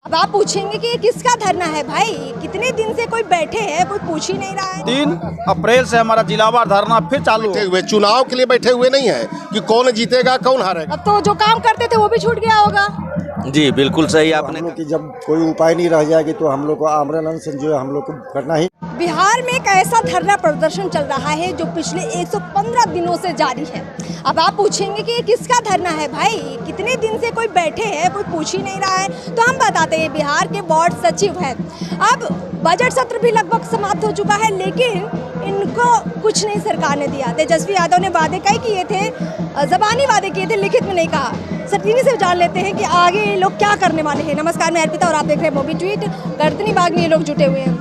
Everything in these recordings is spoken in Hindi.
अब आप पूछेंगे कि ये किसका धरना है भाई, कितने दिन से कोई बैठे हैं, कोई पूछ ही नहीं रहा है। 3 अप्रैल से हमारा जिलावार धरना फिर चालू हुए, चुनाव के लिए बैठे हुए नहीं है कि कौन जीतेगा कौन हारेगा। अब तो जो काम करते थे वो भी छूट गया होगा। जी बिल्कुल सही आपने। हम लोग की जब कोई उपाय नहीं रह जाएगी तो हम लोग को आमरण अनशन जो है हम लोग को करना ही। बिहार में एक ऐसा धरना प्रदर्शन चल रहा है जो पिछले 115 दिनों से जारी है। अब आप पूछेंगे कि ये किसका धरना है भाई, कितने दिन से कोई बैठे हैं, कोई पूछ ही नहीं रहा है। तो हम बताते हैं, बिहार के वार्ड सचिव हैं। अब बजट सत्र भी लगभग समाप्त हो चुका है, लेकिन इनको कुछ नहीं सरकार ने दिया। तेजस्वी यादव ने वादे कई किए थे, ज़बानी वादे किए थे, लिखित में नहीं कहा। सर से जान लेते हैं कि आगे ये लोग क्या करने वाले हैं। नमस्कार, मैं अर्पिता और आप देख रहे हैं मोबी ट्वीट। गर्दनी बाग में ये लोग जुटे हुए हैं।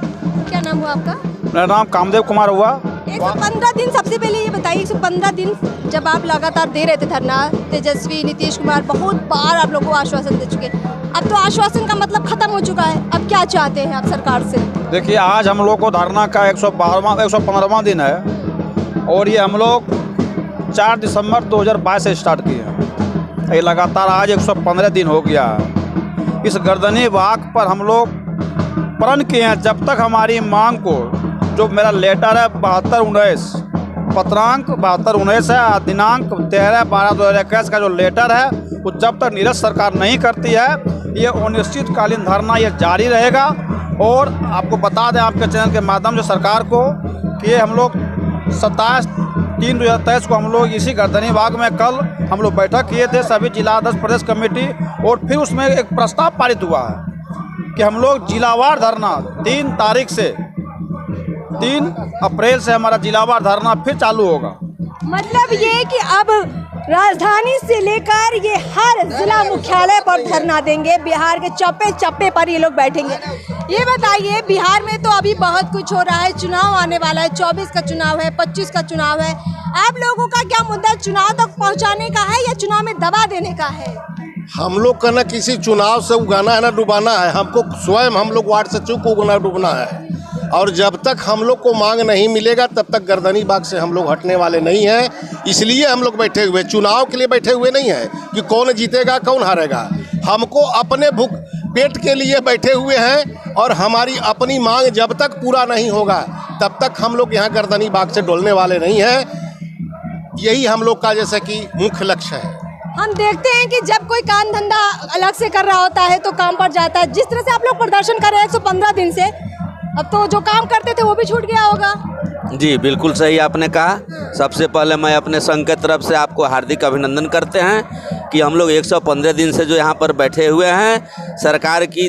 क्या नाम हुआ आपका? मेरा नाम कामदेव कुमार हुआ। 115 दिन, सबसे पहले ये बताइए, 115 दिन जब आप लगातार दे रहे थे धरना, तेजस्वी नीतीश कुमार बहुत बार आप लोगों को आश्वासन दे चुके, अब तो आश्वासन का मतलब खत्म हो चुका है। अब क्या चाहते हैं आप सरकार से? देखिए, आज हम लोग को धरना का 115वां दिन है और ये हम लोग 4 दिसंबर 2022 से स्टार्ट किए हैं। ये लगातार आज 115 दिन हो गया है। इस गर्दनी बाग पर हम लोग प्रण किए हैं, जब तक हमारी मांग को, जो मेरा लेटर है 7219, पत्रांक 7219 है, दिनांक 13/12/2021 का जो लेटर है, वो जब तक नीरज सरकार नहीं करती है, ये अनिश्चितकालीन धरना ये जारी रहेगा। और आपको बता दें आपके चैनल के माध्यम से सरकार को कि ये हम लोग 27/3/2023 को हम लोग इसी गर्दनी बाग में कल हम लोग बैठक किए थे, सभी जिला अध्यक्ष, प्रदेश कमेटी, और फिर उसमें एक प्रस्ताव पारित हुआ है कि हम लोग जिलावार धरना 3 तारीख से 3 अप्रैल से हमारा जिलावार धरना फिर चालू होगा। मतलब ये कि अब राजधानी से लेकर ये हर जिला मुख्यालय पर धरना देंगे, बिहार के चप्पे चप्पे पर ये लोग बैठेंगे। ये बताइए, बिहार में तो अभी बहुत कुछ हो रहा है, चुनाव आने वाला है, 24 का चुनाव है, 25 का चुनाव है। आप लोगों का क्या मुद्दा चुनाव तक पहुंचाने का है या चुनाव में दबा देने का है? हम लोग का ना किसी चुनाव से उगाना है ना डुबाना है। हमको स्वयं हम लोग वार्ड सचिव को उगना डूबना है, और जब तक हम लोग को मांग नहीं मिलेगा तब तक गर्दनी बाग से हम लोग हटने वाले नहीं हैं। इसलिए हम लोग बैठे हुए, चुनाव के लिए बैठे हुए नहीं हैं कि कौन जीतेगा कौन हारेगा। हमको अपने भूख पेट के लिए बैठे हुए हैं, और हमारी अपनी मांग जब तक पूरा नहीं होगा तब तक हम लोग यहाँ गर्दनी बाग से डोलने वाले नहीं हैं। यही हम लोग का जैसे कि मुख्य लक्ष्य है। हम देखते हैं कि जब कोई काम धंधा अलग से कर रहा होता है तो काम पर जाता है। जिस तरह से आप लोग प्रदर्शन कर रहे हैं 115 दिन से, अब तो जो काम करते थे वो भी छूट गया होगा। जी बिल्कुल सही आपने कहा। सबसे पहले मैं अपने संघ के तरफ से आपको हार्दिक अभिनंदन करते हैं कि हम लोग 115 दिन से जो यहाँ पर बैठे हुए हैं, सरकार की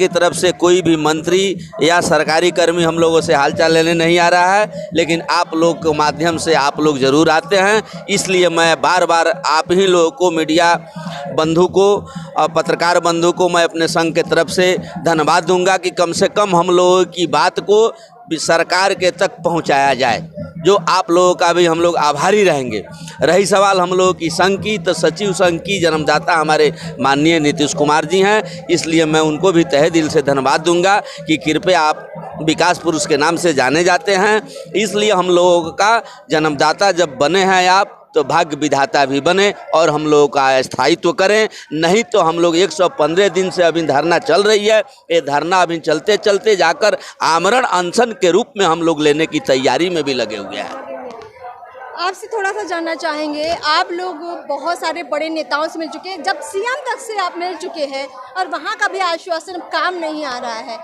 तरफ से कोई भी मंत्री या सरकारी कर्मी हम लोगों से हालचाल लेने नहीं आ रहा है, लेकिन आप लोग के माध्यम से आप लोग ज़रूर आते हैं। इसलिए मैं बार बार आप ही लोगों को, मीडिया बंधु को और पत्रकार बंधु को मैं अपने संघ के तरफ से धन्यवाद दूंगा कि कम से कम हम लोगों की बात को सरकार के तक पहुंचाया जाए, जो आप लोगों का भी हम लोग आभारी रहेंगे। रही सवाल हम लोगों की संघ की, तो सचिव संघ की जन्मदाता हमारे माननीय नीतीश कुमार जी हैं, इसलिए मैं उनको भी तहे दिल से धन्यवाद दूंगा कि कृपया आप विकास पुरुष के नाम से जाने जाते हैं। इसलिए हम लोगों का जन्मदाता जब बने हैं आप, तो भाग्य विधाता भी बने और हम लोगों का स्थायित्व करें। नहीं तो हम लोग 115 दिन से अभी धरना चल रही है, ये धरना अभी चलते चलते जाकर आमरण अनशन के रूप में हम लोग लेने की तैयारी में भी लगे हुए हैं। आपसे थोड़ा सा जानना चाहेंगे, आप लोग बहुत सारे बड़े नेताओं से मिल चुके हैं, जब सीएम तक से आप मिल चुके हैं और वहाँ का भी आश्वासन काम नहीं आ रहा है,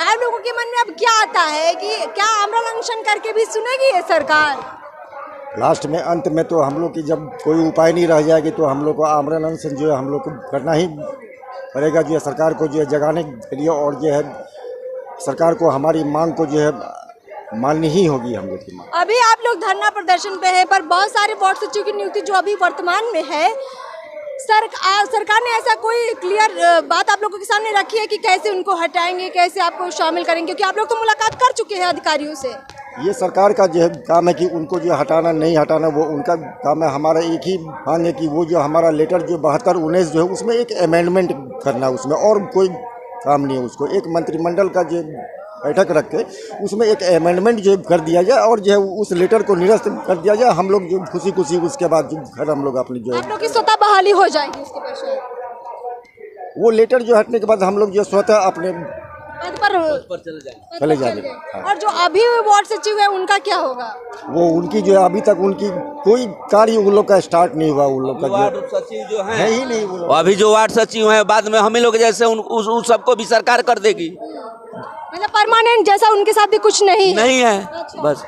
आप लोगों के मन में अब क्या आता है कि क्या आमरण अनशन करके भी सुनेगी ये सरकार? लास्ट में अंत में तो हम लोग की जब कोई उपाय नहीं रह जाएगी तो हम लोग को आमरण अनशन जो है हम लोग को करना ही पड़ेगा, जो है सरकार को जो है जगाने के लिए, और जो है सरकार को हमारी मांग को जो है माननी ही होगी हम लोग की मांग। अभी आप लोग धरना प्रदर्शन पे है, पर बहुत सारे वार्ड सचिव की नियुक्ति जो अभी वर्तमान में है, सरकार ने ऐसा कोई क्लियर बात आप लोगों के सामने रखी है कि कैसे उनको हटाएंगे, कैसे आपको शामिल करेंगे? क्योंकि आप लोग तो मुलाकात कर चुके हैं अधिकारियों से। ये सरकार का जो है काम है कि उनको जो हटाना नहीं हटाना वो उनका काम है। हमारा एक ही मांग है कि वो जो हमारा लेटर जो 7219 जो है उसमें एक अमेंडमेंट करना, उसमें और कोई काम नहीं है। उसको एक मंत्रिमंडल का जो बैठक रख के उसमें एक अमेंडमेंट जो कर दिया जाए और जो है उस लेटर को निरस्त कर दिया जाए। हम लोग जो खुशी उसके बाद जो घर हम लोग अपनी जो आप लोग की स्वतः बहाली हो जाएगी उसके पश्चात। वो लेटर जो हटने के बाद हम लोग जो स्वतः अपने पद पर चले जाएंगे। हाँ। और जो अभी वार्ड सचिव है उनका क्या होगा? वो उनकी जो है अभी तक उनकी कोई कार्य उन लोग का स्टार्ट नहीं हुआ, उन लोग का वार्ड जो सचिव जो है है ही नहीं वो लोग। अभी जो वार्ड सचिव हैं बाद में हम ही लोग जैसे उस सबको भी सरकार कर देगी। मतलब परमानेंट जैसा उनके साथ भी कुछ नहीं है? नहीं है अच्छा। बस।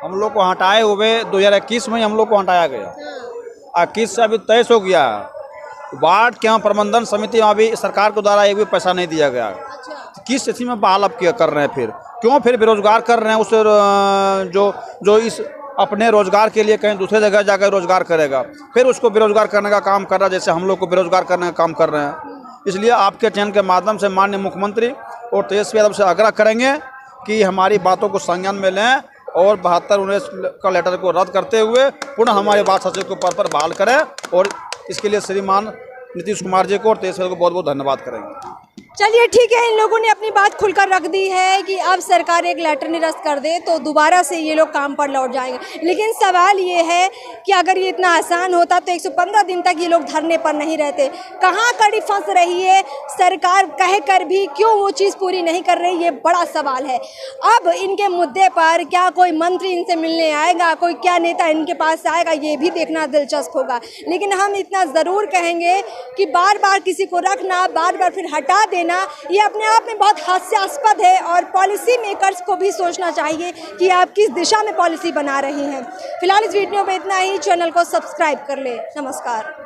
हम लोग को हटाए हुए 2021 में हम लोग को हटाया गया। 21 से अभी 23 हो गया। वार्ड के यहाँ प्रबंधन समिति में अभी सरकार के द्वारा एक भी पैसा नहीं दिया गया। अच्छा। किस स्थिति में बहाल अब क्या कर रहे हैं? फिर क्यों फिर बेरोजगार कर रहे हैं? उस जो इस अपने रोजगार के लिए कहीं दूसरे जगह जाकर रोजगार करेगा, फिर उसको बेरोजगार करने का काम कर रहा है, जैसे हम लोग को बेरोजगार करने का काम कर रहे हैं। इसलिए आपके चैनल के माध्यम से माननीय मुख्यमंत्री और तेजस्वी यादव से आग्रह करेंगे कि हमारी बातों को संज्ञान में लें और 72-19 का लेटर को रद्द करते हुए पुनः हमारे वार्ड सचिव के पद पर बहाल करें। और इसके लिए श्रीमान नीतीश कुमार जी को और तेजस्वी को बहुत बहुत धन्यवाद करेंगे। चलिए ठीक है, इन लोगों ने अपनी बात खुलकर रख दी है कि अब सरकार एक लेटर निरस्त कर दे तो दोबारा से ये लोग काम पर लौट जाएंगे। लेकिन सवाल ये है कि अगर ये इतना आसान होता तो 115 दिन तक ये लोग धरने पर नहीं रहते। कहाँ कड़ी फंस रही है सरकार, कह कर भी क्यों वो चीज़ पूरी नहीं कर रही, ये बड़ा सवाल है। अब इनके मुद्दे पर क्या कोई मंत्री इनसे मिलने आएगा, कोई क्या नेता इनके पास आएगा, ये भी देखना दिलचस्प होगा। लेकिन हम इतना ज़रूर कहेंगे कि बार बार किसी को रखना, बार बार फिर हटा देना, ये अपने आप में बहुत हास्यास्पद है। और पॉलिसी मेकर्स को भी सोचना चाहिए कि आप किस दिशा में पॉलिसी बना रही हैं। फिलहाल इस वीडियो में इतना ही। चैनल को सब्सक्राइब कर ले। नमस्कार।